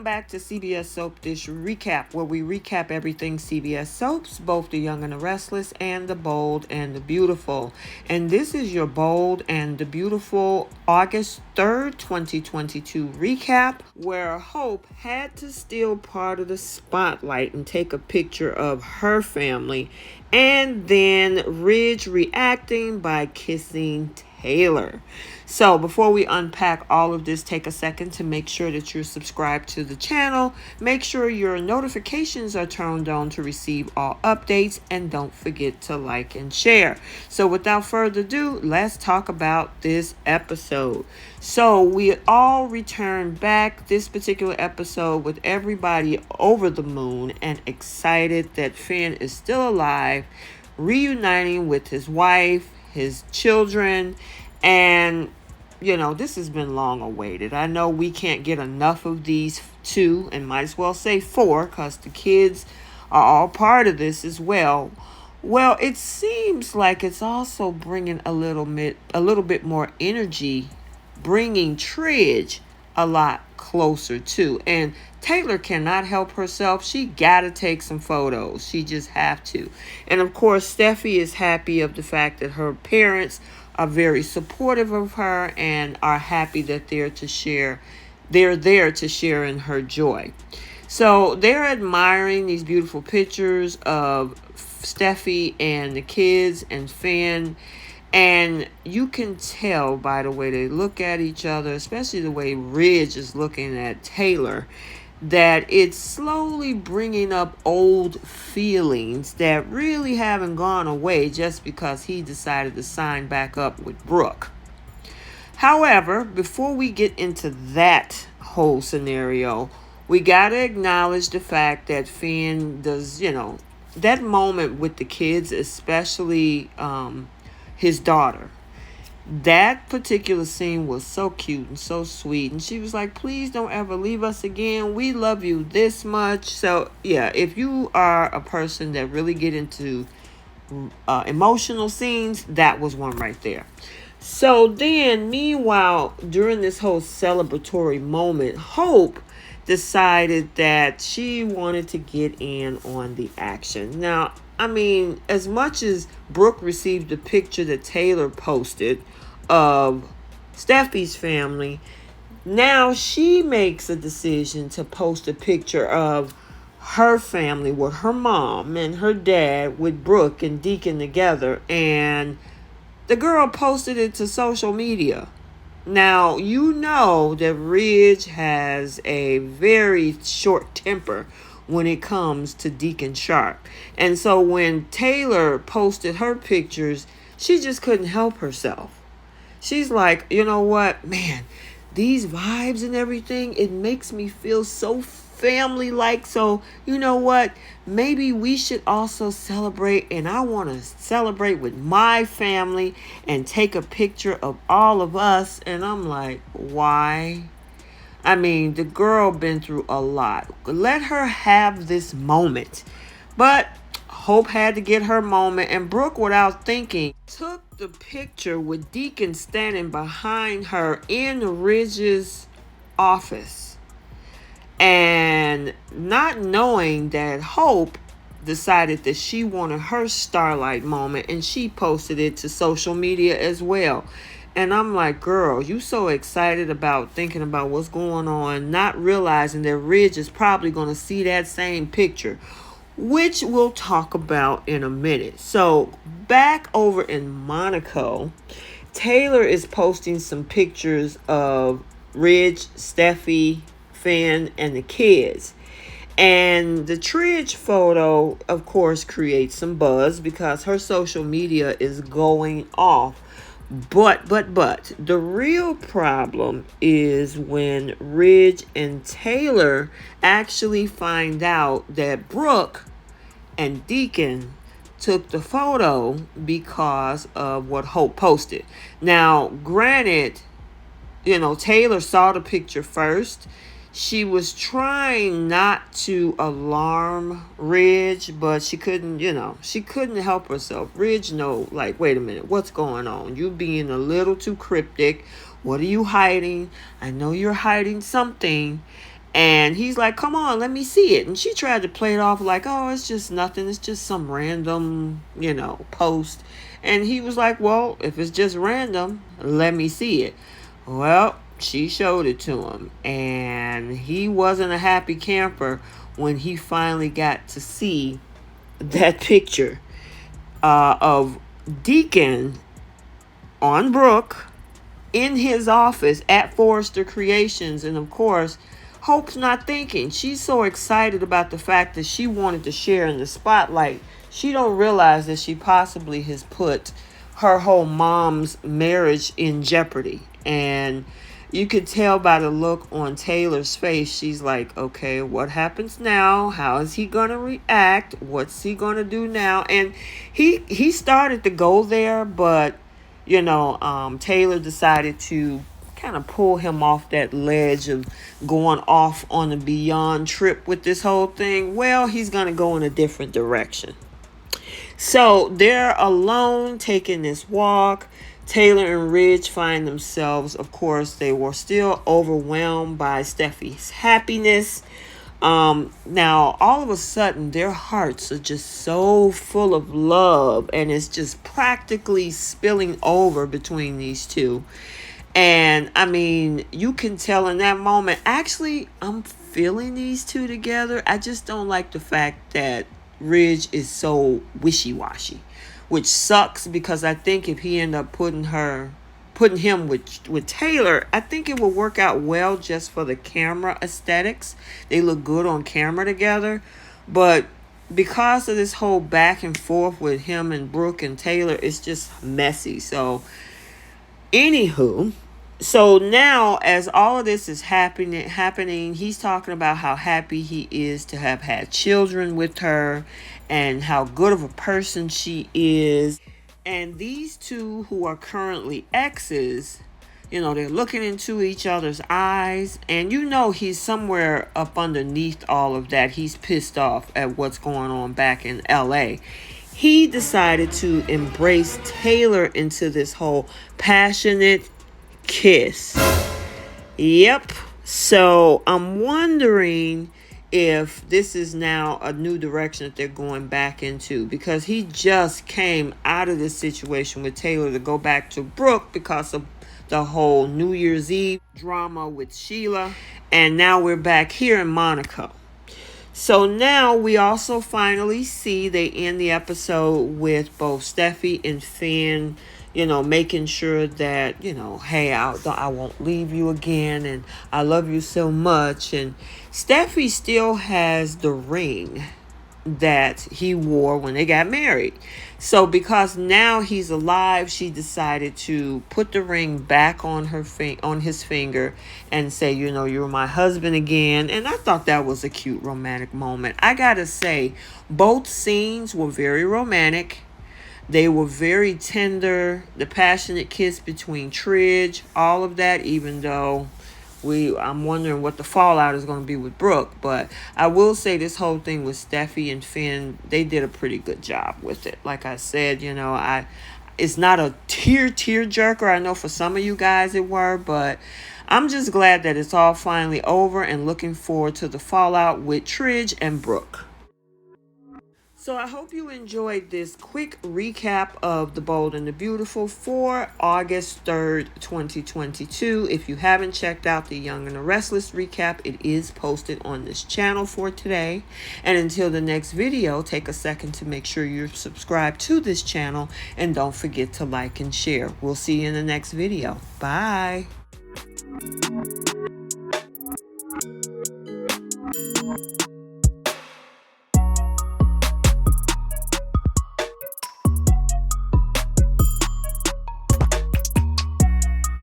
Welcome back to CBS Soap Dish Recap, where we recap everything CBS soaps, both the young and the restless, and the bold and the beautiful. And this is your bold and the beautiful August 3rd, 2022 recap, where Hope had to steal part of the spotlight and take a picture of her family, and then Ridge reacting by kissing Taylor. So before we unpack all of this, take a second to make sure that you're subscribed to the channel. Make sure your notifications are turned on to receive all updates, and don't forget to like and share. So without further ado, let's talk about this episode. So we all returned back this particular episode with everybody over the moon and excited that Finn is still alive, reuniting with his wife, his children, and this has been long awaited. I know we can't get enough of these two, and might as well say four, because the kids are all part of this as well. Well, it seems like it's also bringing a little bit more energy, bringing TRIDGE a lot closer too. And Taylor cannot help herself. She gotta take some photos. She just have to. And of course, Steffi is happy of the fact that her parents are very supportive of her and are happy that they're there to share in her joy. So they're admiring these beautiful pictures of Steffi and the kids and Finn. And you can tell by the way they look at each other, especially the way Ridge is looking at Taylor, that it's slowly bringing up old feelings that really haven't gone away just because he decided to sign back up with Brooke. However, before we get into that whole scenario, we got to acknowledge the fact that Finn does, that moment with the kids, especially his daughter. That particular scene was so cute and so sweet. And she was like, please don't ever leave us again. We love you this much. So, yeah, if you are a person that really get into emotional scenes, that was one right there. So then, meanwhile, during this whole celebratory moment, Hope decided that she wanted to get in on the action. Now, I mean, as much as Brooke received the picture that Taylor posted of Steffi's family, now she makes a decision to post a picture of her family with her mom and her dad with Brooke and Deacon together, and the girl posted it to social media. Now, you know that Ridge has a very short temper when it comes to Deacon Sharp. And so when Taylor posted her pictures, she just couldn't help herself. She's like, you know what, man, these vibes and everything, it makes me feel so family-like. So, you know what, maybe we should also celebrate, and I want to celebrate with my family and take a picture of all of us. And I'm like, why? I mean, the girl been through a lot. Let her have this moment. But Hope had to get her moment, and Brooke, without thinking, took the picture with Deacon standing behind her in Ridge's office. And not knowing that Hope decided that she wanted her starlight moment, and she posted it to social media as well. And I'm like, girl, you so excited about thinking about what's going on, not realizing that Ridge is probably going to see that same picture, which we'll talk about in a minute. So back over in Monaco, Taylor is posting some pictures of Ridge, Steffi, Finn, and the kids. And the TRIDGE photo, of course, creates some buzz because her social media is going off. But the real problem is when Ridge and Taylor actually find out that Brooke and Deacon took the photo because of what Hope posted. Now, granted, Taylor saw the picture first. She was trying not to alarm Ridge, but she couldn't help herself. Ridge wait a minute, what's going on? You being a little too cryptic. What are you hiding? I know you're hiding something. And he's like, come on, let me see it. And she tried to play it off like, oh, it's just nothing. It's just some random, post. And he was like, well, if it's just random, let me see it. Well, she showed it to him. And he wasn't a happy camper when he finally got to see that picture of Deacon on Brooke in his office at Forrester Creations. And of course, Hope's not thinking. She's so excited about the fact that she wanted to share in the spotlight. She don't realize that she possibly has put her whole mom's marriage in jeopardy. And you could tell by the look on Taylor's face. She's like, okay, what happens now? How is he going to react? What's he going to do now? And he started to go there, but Taylor decided to kind of pull him off that ledge of going off on a beyond trip with this whole thing. Well, he's going to go in a different direction. So they're alone taking this walk. Taylor and Ridge find themselves, of course, they were still overwhelmed by Steffi's happiness. Now, all of a sudden, their hearts are just so full of love, and it's just practically spilling over between these two. And I mean, you can tell in that moment, actually, I'm feeling these two together. I just don't like the fact that Ridge is so wishy-washy, which sucks because I think if he ended up putting him with Taylor, I think it would work out well just for the camera aesthetics. They look good on camera together. But because of this whole back and forth with him and Brooke and Taylor, it's just messy. So anywho, so now as all of this is happening, he's talking about how happy he is to have had children with her and how good of a person she is. And these two who are currently exes, they're looking into each other's eyes. And he's somewhere up underneath all of that. He's pissed off at what's going on back in LA. He decided to embrace Taylor into this whole passionate kiss. Yep. So I'm wondering if this is now a new direction that they're going back into, because he just came out of this situation with Taylor to go back to Brooke because of the whole New Year's Eve drama with Sheila. And now we're back here in Monaco. So now we also finally see they end the episode with both Steffi and Finn, making sure that, hey, I won't leave you again, and I love you so much. And Steffi still has the ring that he wore when they got married. So because now he's alive, she decided to put the ring back on his finger and say, you're my husband again. And I thought that was a cute romantic moment. I gotta say, both scenes were very romantic. They were very tender. The passionate kiss between TRIDGE, all of that, even though I'm wondering what the fallout is going to be with Brooke. But I will say this whole thing with Steffi and Finn, they did a pretty good job with it. Like I said, it's not a tear jerker. I know for some of you guys it were, but I'm just glad that it's all finally over and looking forward to the fallout with TRIDGE and Brooke. So I hope you enjoyed this quick recap of The Bold and the Beautiful for August 3rd, 2022. If you haven't checked out the Young and the Restless recap, it is posted on this channel for today. And until the next video, take a second to make sure you're subscribed to this channel and don't forget to like and share. We'll see you in the next video. Bye.